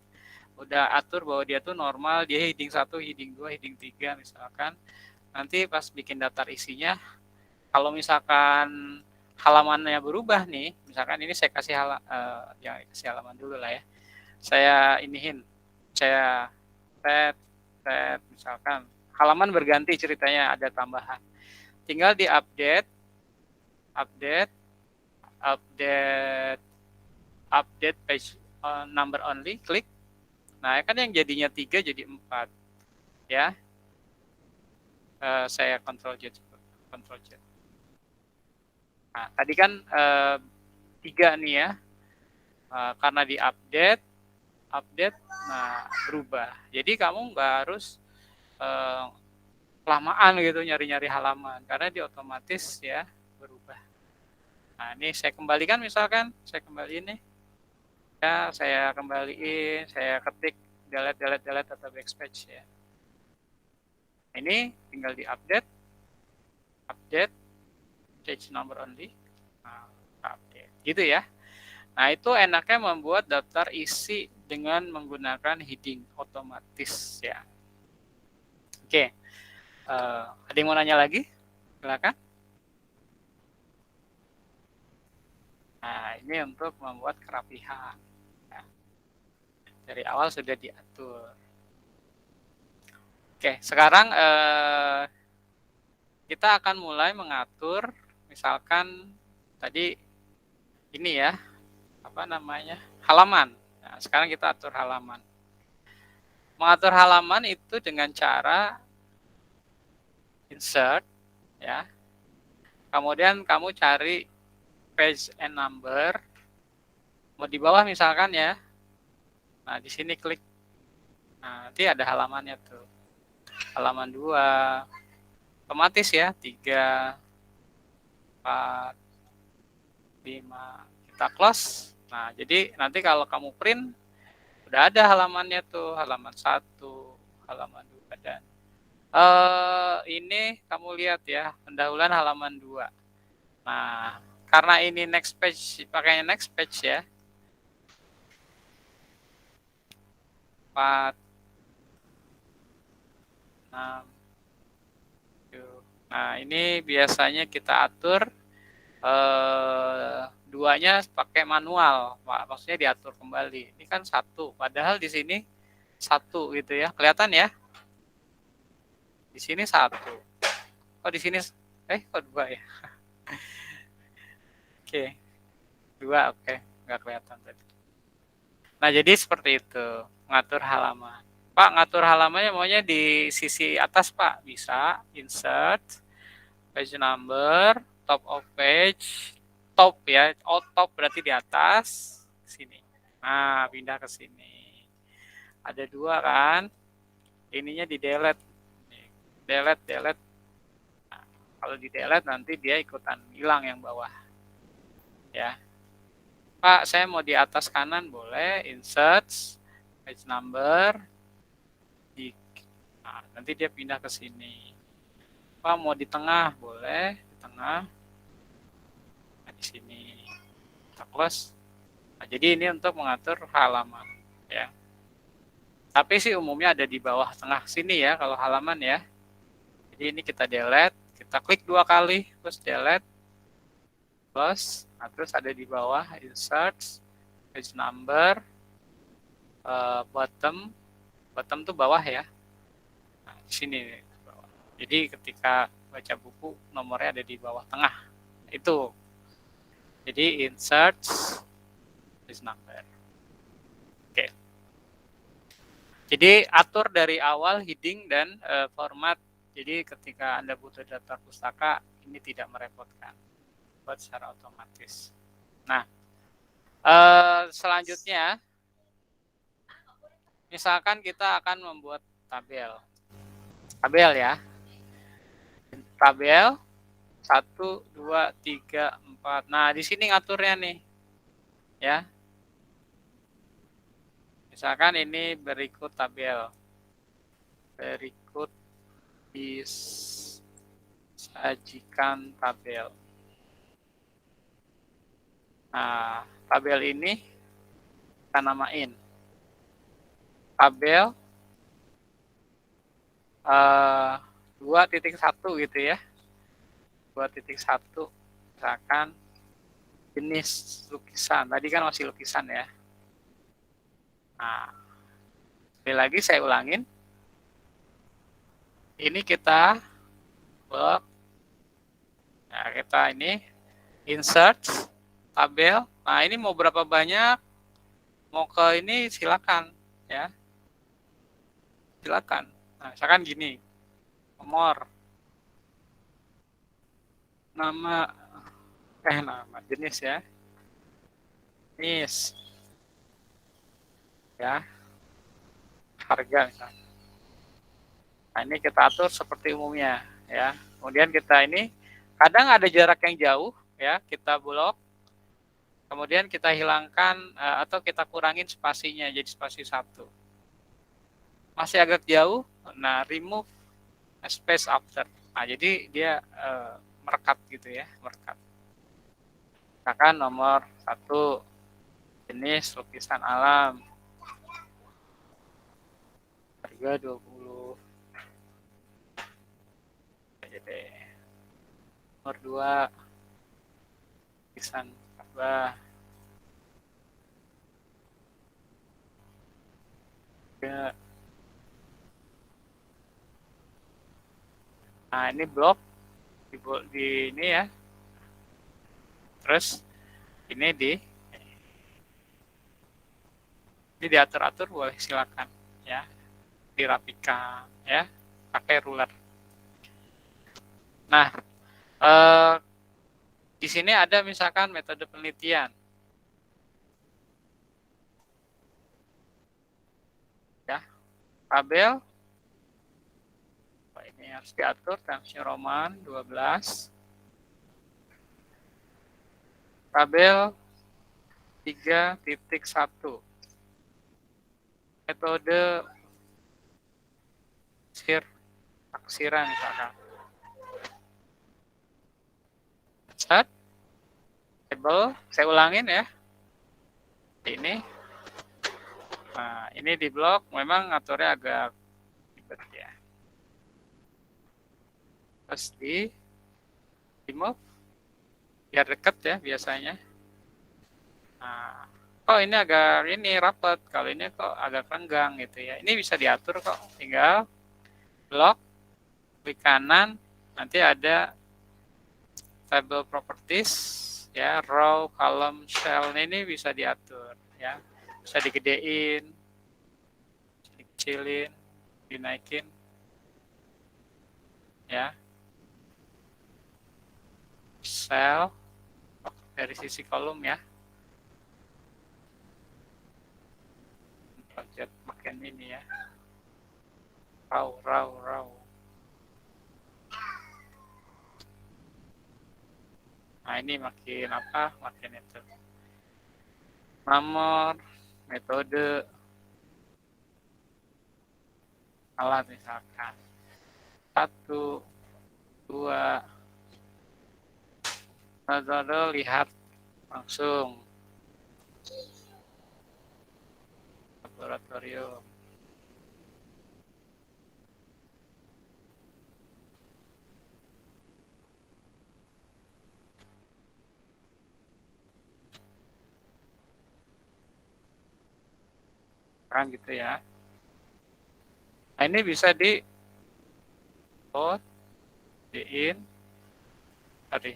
udah atur bahwa dia tuh normal, dia heading 1, heading 2, heading 3 misalkan. Nanti pas bikin daftar isinya, kalau misalkan halamannya berubah nih, misalkan ini saya kasih kasih halaman dulu lah ya. Saya saya tab misalkan halaman berganti ceritanya ada tambahan. Tinggal di update page number only, klik. Nah, kan yang jadinya 3 jadi 4. Ya. Saya Ctrl Z. Nah, tadi kan 3 nih ya. Karena di update, nah berubah. Jadi kamu nggak harus kelamaan gitu nyari-nyari halaman. Karena dia otomatis ya berubah. Nah, ini saya kembalikan misalkan, saya kembaliin nih. Ya, saya kembaliin, saya ketik delete atau backspace ya. Ini tinggal di update page number only. Nah, update gitu ya. Nah, itu enaknya membuat daftar isi dengan menggunakan heading otomatis ya. Oke. Ada yang mau nanya lagi? Silakan. Nah, ini untuk membuat kerapihan. Ya. Dari awal sudah diatur. Oke, sekarang kita akan mulai mengatur, misalkan tadi ini ya, apa namanya, halaman. Nah, sekarang kita atur halaman. Mengatur halaman itu dengan cara insert, ya. Kemudian kamu cari page and number, mau di bawah misalkan ya. Nah, di sini klik. Nah, nanti ada halamannya tuh. Halaman 2, otomatis ya, 3, 4, 5. Kita close. Nah, jadi nanti kalau kamu print, udah ada halamannya tuh, halaman 1, halaman 2, dan ini kamu lihat ya, pendahuluan halaman 2. Nah, karena ini next page, pakainya next page ya. 4, 6, 7. Nah, ini biasanya kita atur duanya pakai manual, maksudnya diatur kembali. Ini kan 1, padahal di sini 1 gitu ya, kelihatan ya? Di sini 1. Oh, di sini kok 2 ya? Oke. 2, oke. Nggak kelihatan tadi. Nah, jadi seperti itu. Ngatur halaman. Pak, ngatur halamannya maunya di sisi atas, Pak. Bisa. Insert. Page number. Top of page. Top ya. Oh, top berarti di atas. Sini. Nah, pindah ke sini. Ada 2 kan. Ininya di delete. Delete. Nah, kalau di delete nanti dia ikutan hilang yang bawah. Ya. Pak, saya mau di atas kanan, boleh. Insert, page number. Nah, nanti dia pindah ke sini. Pak, mau di tengah, boleh. Di tengah. Nah, di sini. Kita close. Nah, jadi ini untuk mengatur halaman. Ya. Tapi sih umumnya ada di bawah tengah sini ya, kalau halaman ya. Jadi ini kita delete. Kita klik 2 kali, terus delete. Close. Nah, terus ada di bawah insert, page number, bottom tuh bawah ya. Nah, di sini nih, bawah. Jadi ketika baca buku nomornya ada di bawah tengah. Itu. Jadi insert, page number. Oke. Jadi atur dari awal heading dan format. Jadi ketika Anda butuh daftar pustaka, ini tidak merepotkan. Buat secara otomatis. Nah, selanjutnya, misalkan kita akan membuat tabel ya. Tabel 1, 2, 3, 4. Nah, di sini ngaturnya nih, ya. Misalkan ini berikut tabel. Berikut disajikan tabel. Nah, tabel ini kita namain tabel 2.1 gitu ya. 2.1 misalkan jenis lukisan. Tadi kan masih lukisan ya. Nah, sekali lagi saya ulangin. Ini kita blok. Nah, kita ini insert tabel. Nah, ini mau berapa banyak? Mau ke ini silakan ya. Silakan. Nah, misalkan gini. Nomor. Nama jenis ya. Jenis. Ya. Harga misalnya. Nah, ini kita atur seperti umumnya ya. Kemudian kita ini kadang ada jarak yang jauh ya, kita blok. Kemudian kita hilangkan atau kita kurangin spasinya jadi spasi 1. masih agak jauh, nah remove space after. Nah, jadi dia merekat gitu ya, merekat. Misalkan nomor 1, jenis lukisan alam, harga 20. Jadi nomor 2, lukisan Ka'bah, harga. Nah, ini blok di ini ya. Terus ini diatur-atur, boleh silakan ya, dirapikan ya, pakai ruler. Nah, di sini ada misalkan metode penelitian. Ya, tabel. Ini harus diatur, Times New Roman 12. Tabel 3.1. Metode taksiran misalkan. Set. Table, saya ulangin ya. Ini. Nah, ini di blok memang ngaturnya agak ribet ya. Terus di move biar deket ya biasanya. Nah, kok ini agak rapat, kalau ini kok agak renggang gitu ya. Ini bisa diatur kok, tinggal blok, klik kanan, nanti ada table properties ya, row, column, cell ini bisa diatur ya. Bisa digedein, bisa dikecilin, dinaikin ya. Cell dari sisi kolom ya. Project makin ini ya. Raw. Nah, ini makin apa? Makin itu. Nomor, metode, alat misalkan. 1, 2, metode lihat langsung. Laboratorium. Kan gitu ya. Nah, ini bisa di out, di in, tadi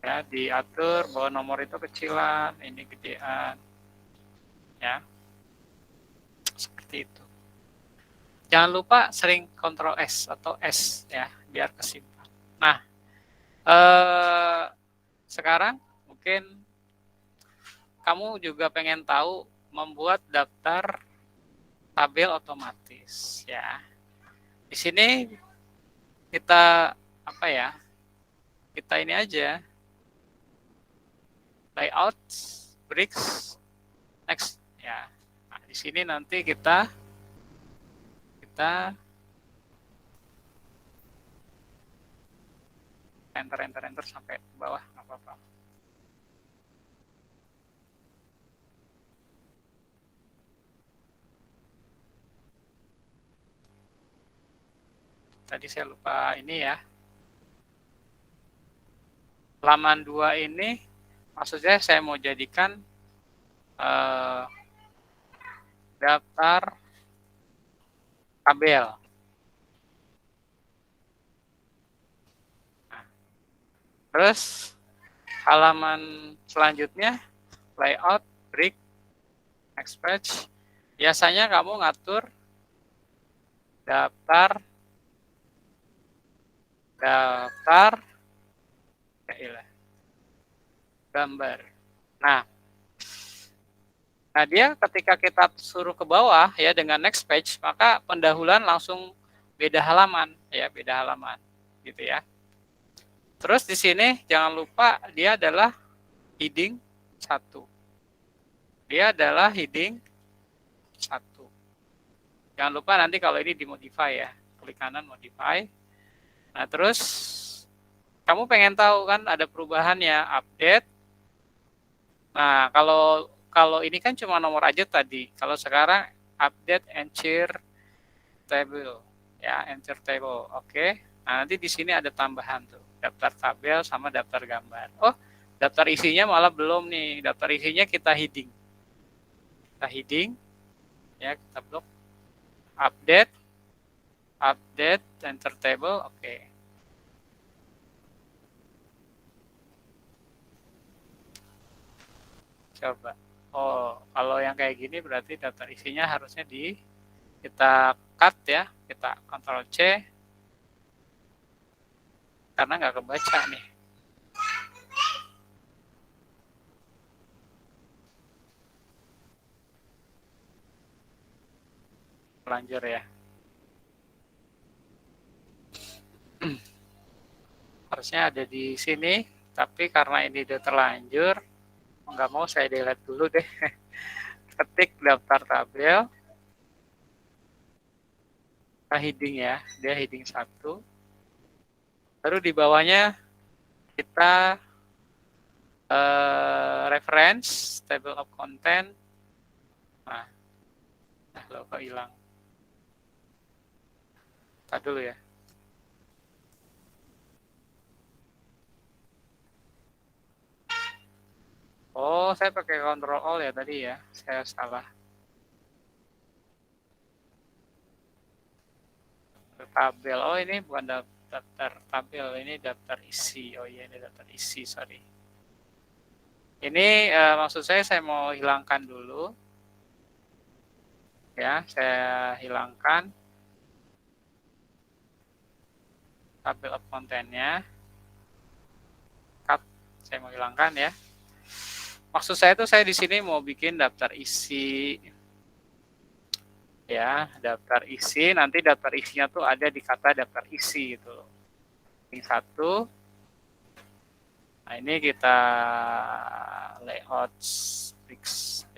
ya, diatur bahwa nomor itu kecilan, ini gedean ya, seperti itu. Jangan lupa sering Ctrl S atau S ya, biar kesimpan. Nah, sekarang mungkin kamu juga pengen tahu membuat daftar tabel otomatis ya. Di sini kita apa ya? Kita ini aja, layout, bricks, next ya. Nah, di sini nanti kita enter sampai bawah, nggak apa-apa. Tadi saya lupa ini ya. Halaman 2 ini maksudnya saya mau jadikan daftar tabel. Nah, terus halaman selanjutnya layout, brick, next page. Biasanya kamu ngatur daftar gambar. Nah, dia ketika kita suruh ke bawah ya dengan next page, maka pendahuluan langsung beda halaman ya, beda halaman gitu ya. Terus di sini jangan lupa dia adalah heading 1. Dia adalah heading 1. Jangan lupa nanti kalau ini dimodify ya, klik kanan modify. Nah terus kamu pengen tahu kan ada perubahan ya, update. Nah kalau ini kan cuma nomor aja tadi. Kalau sekarang update enter table ya, enter table. Oke. Nah nanti di sini ada tambahan tuh, daftar tabel sama daftar gambar. Oh, daftar isinya malah belum nih. Daftar isinya kita heading. Kita heading ya, kita blok update enter table. Oke. Coba. Oh, kalau yang kayak gini berarti daftar isinya harusnya kita cut ya, kita Ctrl C karena nggak kebaca nih. Lanjut ya. Harusnya ada di sini, tapi karena ini udah terlanjur, nggak mau saya delete dulu deh. Ketik daftar tabel, kita heading ya, dia heading 1. Baru di bawahnya kita reference, table of content. Nah lo kok hilang. Tadi dulu ya. Oh, saya pakai Ctrl Alt ya tadi ya. Saya salah. Tabel. Oh, ini bukan daftar tabel, ini daftar isi. Oh iya, ini daftar isi, sorry. Ini maksud saya mau hilangkan dulu. Ya, saya hilangkan tabel of content-nya. Cut, saya mau hilangkan ya. Maksud saya tuh saya di sini mau bikin daftar isi. Ya, daftar isi, nanti daftar isinya tuh ada di kata daftar isi gitu. Ini 1. Nah, ini kita layout next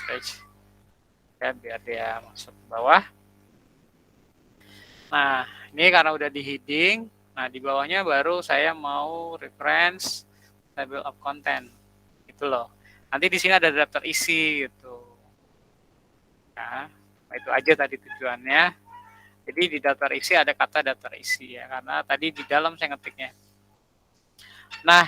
page. Ya, biar dia masuk ke bawah. Nah, ini karena udah di heading, nah di bawahnya baru saya mau reference table of content. Gitu loh. Nanti di sini ada daftar isi gitu. Nah, itu aja tadi tujuannya. Jadi di daftar isi ada kata daftar isi ya, karena tadi di dalam saya ngetiknya. Nah,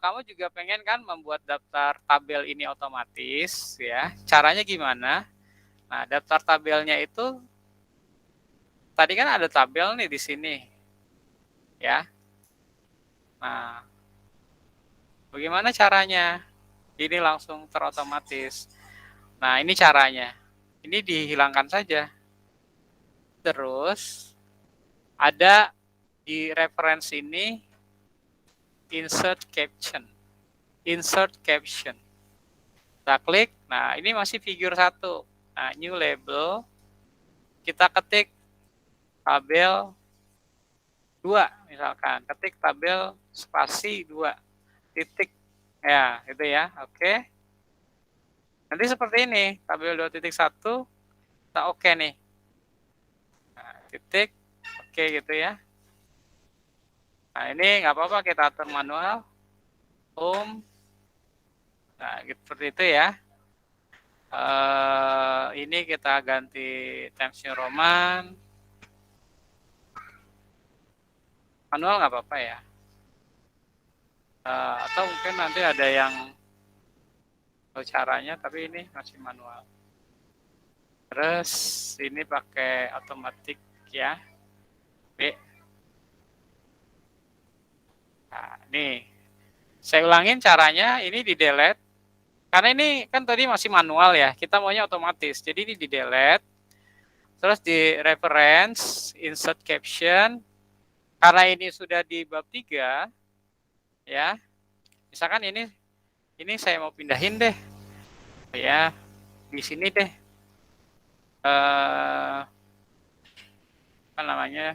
kamu juga pengen kan membuat daftar tabel ini otomatis ya. Caranya gimana? Nah, daftar tabelnya itu tadi kan ada tabel nih di sini. Ya. Nah, bagaimana caranya? Ini langsung terotomatis. Nah, ini caranya. Ini dihilangkan saja. Terus ada di reference ini insert caption. Insert caption. Kita klik. Nah, ini masih figure 1. Nah, new label. Kita ketik tabel 2 misalkan. Ketik tabel spasi 2 titik. Ya, gitu ya. Oke. Nanti seperti ini, tabel 2.1 kita oke nih. Nah, titik oke gitu ya. Nah, ini nggak apa-apa kita atur manual. Home. Nah, gitu, seperti itu ya. Ini kita ganti Times New Roman. Manual nggak apa-apa ya. Atau mungkin nanti ada yang caranya, tapi ini masih manual. Terus ini pakai otomatis ya. B. Nah, nih. Saya ulangin caranya, ini di delete. Karena ini kan tadi masih manual ya, kita maunya otomatis. Jadi ini di delete. Terus di reference, insert caption. Karena ini sudah di bab 3, ya. Misalkan ini saya mau pindahin deh. Ya, di sini deh. Apa namanya?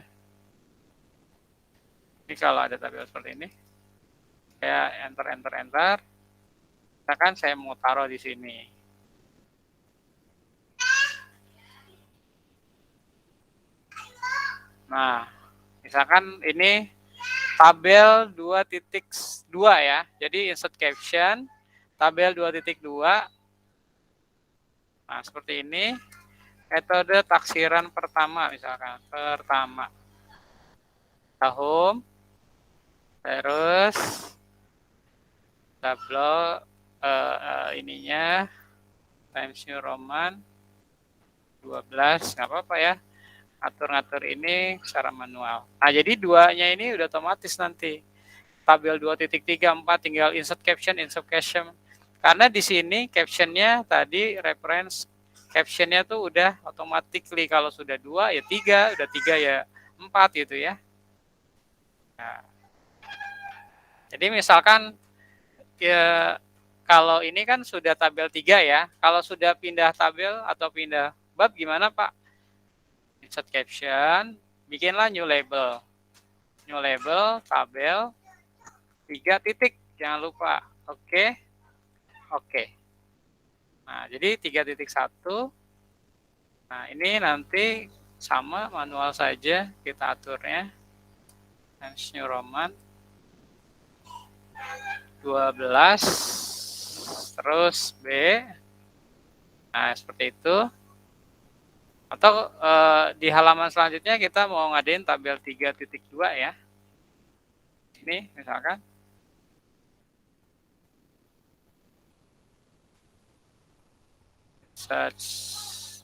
Ini kalau ada tabel seperti ini, saya enter. Misalkan saya mau taruh di sini. Nah, misalkan ini tabel 2.2 ya. Jadi insert caption, tabel 2.2. Nah, seperti ini. Metode taksiran pertama misalkan. Pertama. Home. Terus tabel ininya Times New Roman 12, nggak apa-apa ya. Atur-ngatur ini secara manual. Nah, jadi duanya ini udah otomatis nanti. Tabel 2.3, 4 tinggal insert caption. Karena di sini captionnya tadi reference captionnya tuh udah automatically kalau sudah 2 ya 3, udah 3 ya 4 gitu ya. Nah, jadi misalkan ya, kalau ini kan sudah tabel 3 ya. Kalau sudah pindah tabel atau pindah bab gimana Pak? Insert caption, bikinlah new label. New label, tabel, 3 titik, jangan lupa. Oke. Oke. Nah, jadi 3.1. Nah, ini nanti sama manual saja kita aturnya. Times New Roman 12 terus B. Nah, seperti itu. Atau di halaman selanjutnya kita mau ngadain tabel 3.2 ya. Ini misalkan. Search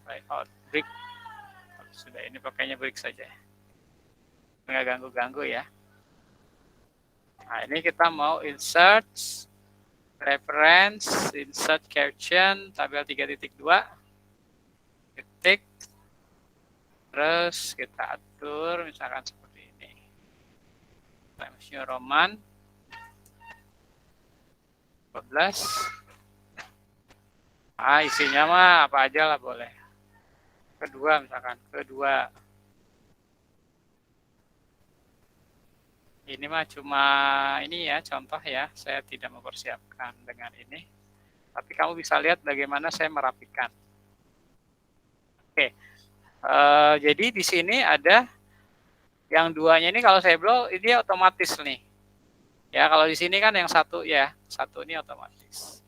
layout brick. Sudah ini pakainya brick saja. Nggak ganggu-ganggu ya. Nah, ini kita mau insert reference, insert caption, tabel 3.2. Ketik. Terus kita atur misalkan seperti ini. Times New Roman 12. Ah, isinya mah apa aja lah boleh. Kedua misalkan, kedua. Ini mah cuma ini ya, contoh ya. Saya tidak mempersiapkan dengan ini. Tapi kamu bisa lihat bagaimana saya merapikan. Oke. Jadi di sini ada yang duanya ini kalau saya blow ini otomatis nih. Ya, kalau di sini kan yang satu ya, satu ini otomatis.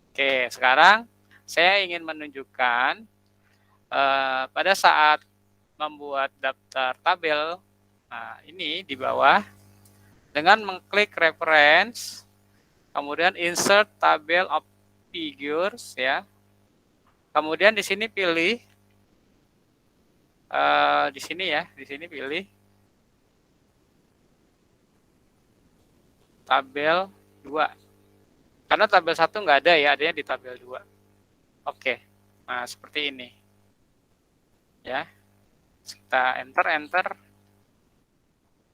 Oke, sekarang saya ingin menunjukkan pada saat membuat daftar tabel, nah ini di bawah, dengan mengklik reference, kemudian insert tabel of figures ya, kemudian di sini pilih, di sini ya, di sini pilih tabel 2, karena tabel 1 nggak ada ya, adanya di tabel 2. Oke, nah seperti ini. Ya, kita enter.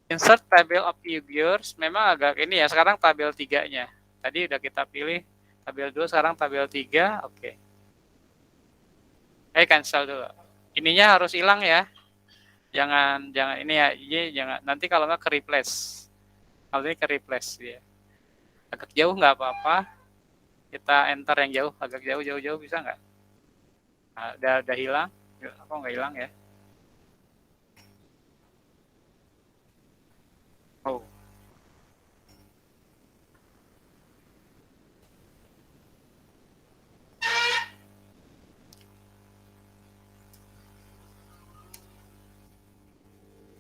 Insert table of figures, memang agak ini ya, sekarang tabel 3-nya. Tadi udah kita pilih tabel 2, sekarang tabel 3, oke. Cancel dulu. Ininya harus hilang ya. Jangan ini ya, ini jangan, nanti kalau nggak ke replace. Kalau ini ke replace ya. Agak jauh nggak apa-apa. Kita enter yang jauh, agak jauh bisa nggak? Nah, udah hilang. Kok nggak hilang ya? Oh.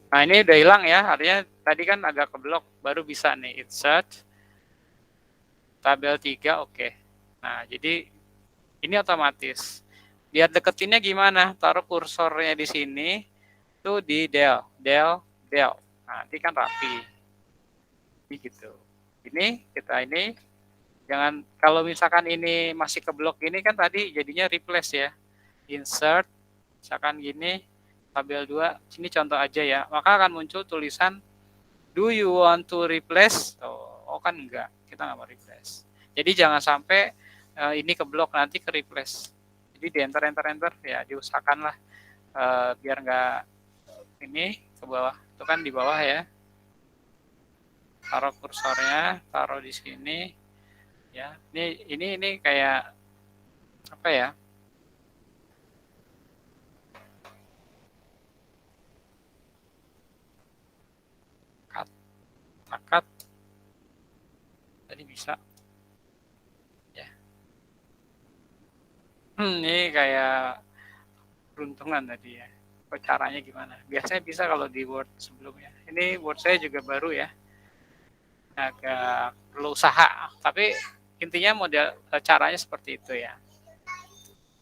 Nah, ini udah hilang ya. Artinya tadi kan agak keblok, baru bisa nih insert tabel 3, oke. Nah, jadi ini otomatis. Biar deketinnya gimana? Taruh kursornya di sini, tuh di del. Nah, nanti kan rapi. Ini gitu. Ini, kita ini, jangan, kalau misalkan ini masih keblok gini kan tadi jadinya replace ya. Insert, misalkan gini, tabel 2, sini contoh aja ya. Maka akan muncul tulisan, do you want to replace? Oh kan enggak, kita nggak mau replace. Jadi jangan sampai ini keblok, nanti ke replace. Jadi di enter ya, diusahakanlah biar nggak ini ke bawah. Itu kan di bawah ya. Taruh kursornya, taruh di sini. Ya, ini kayak apa ya? sepakat. Tadi bisa. Ya. Ini kayak peruntungan tadi ya. Caranya gimana? Biasanya bisa kalau di Word sebelumnya. Ini Word saya juga baru ya. Agak perlu usaha. Tapi intinya model caranya seperti itu ya.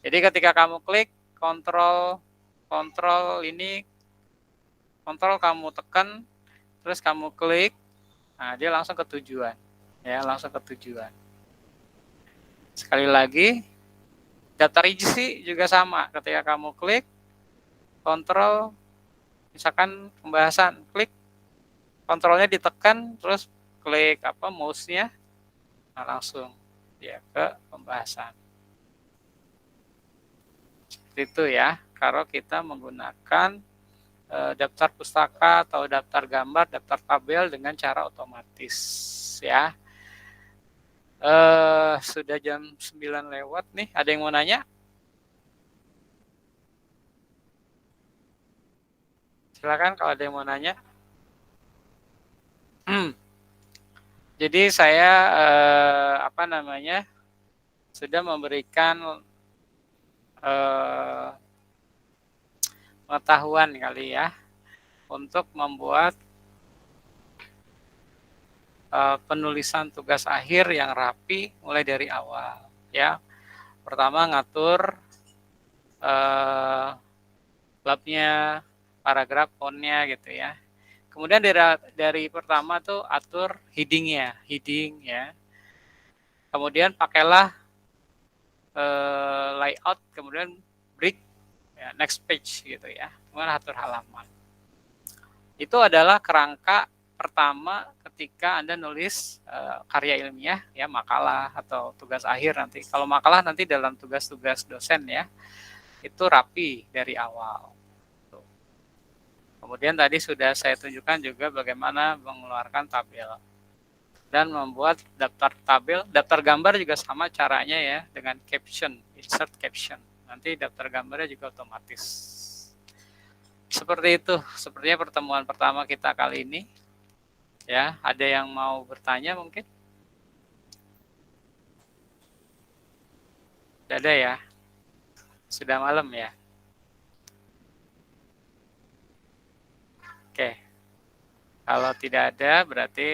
Jadi ketika kamu klik kontrol kamu tekan, terus kamu klik, nah dia langsung ke tujuan. Ya, langsung ke tujuan. Sekali lagi, daftar isi juga sama. Ketika kamu klik kontrol, misalkan pembahasan, klik kontrolnya ditekan, terus klik mouse-nya, nah langsung dia ke pembahasan. Seperti itu ya, kalau kita menggunakan daftar pustaka atau daftar gambar, daftar tabel dengan cara otomatis ya. Sudah jam 9 lewat nih, ada yang mau nanya? Silakan kalau ada yang mau nanya. Jadi saya sudah memberikan pengetahuan kali ya untuk membuat penulisan tugas akhir yang rapi mulai dari awal ya. Pertama ngatur babnya, paragraf, fontnya gitu ya. Kemudian dari pertama tuh atur heading ya. Kemudian pakailah layout, kemudian break, ya, next page gitu ya. Kemudian atur halaman. Itu adalah kerangka pertama ketika Anda nulis karya ilmiah ya, makalah atau tugas akhir nanti. Kalau makalah nanti dalam tugas-tugas dosen ya. Itu rapi dari awal. Kemudian tadi sudah saya tunjukkan juga bagaimana mengeluarkan tabel dan membuat daftar tabel, daftar gambar juga sama caranya ya, dengan caption, insert caption. Nanti daftar gambarnya juga otomatis. Seperti itu, sepertinya pertemuan pertama kita kali ini. Ya, ada yang mau bertanya mungkin? Tidak ada ya? Sudah malam ya? Oke. Kalau tidak ada berarti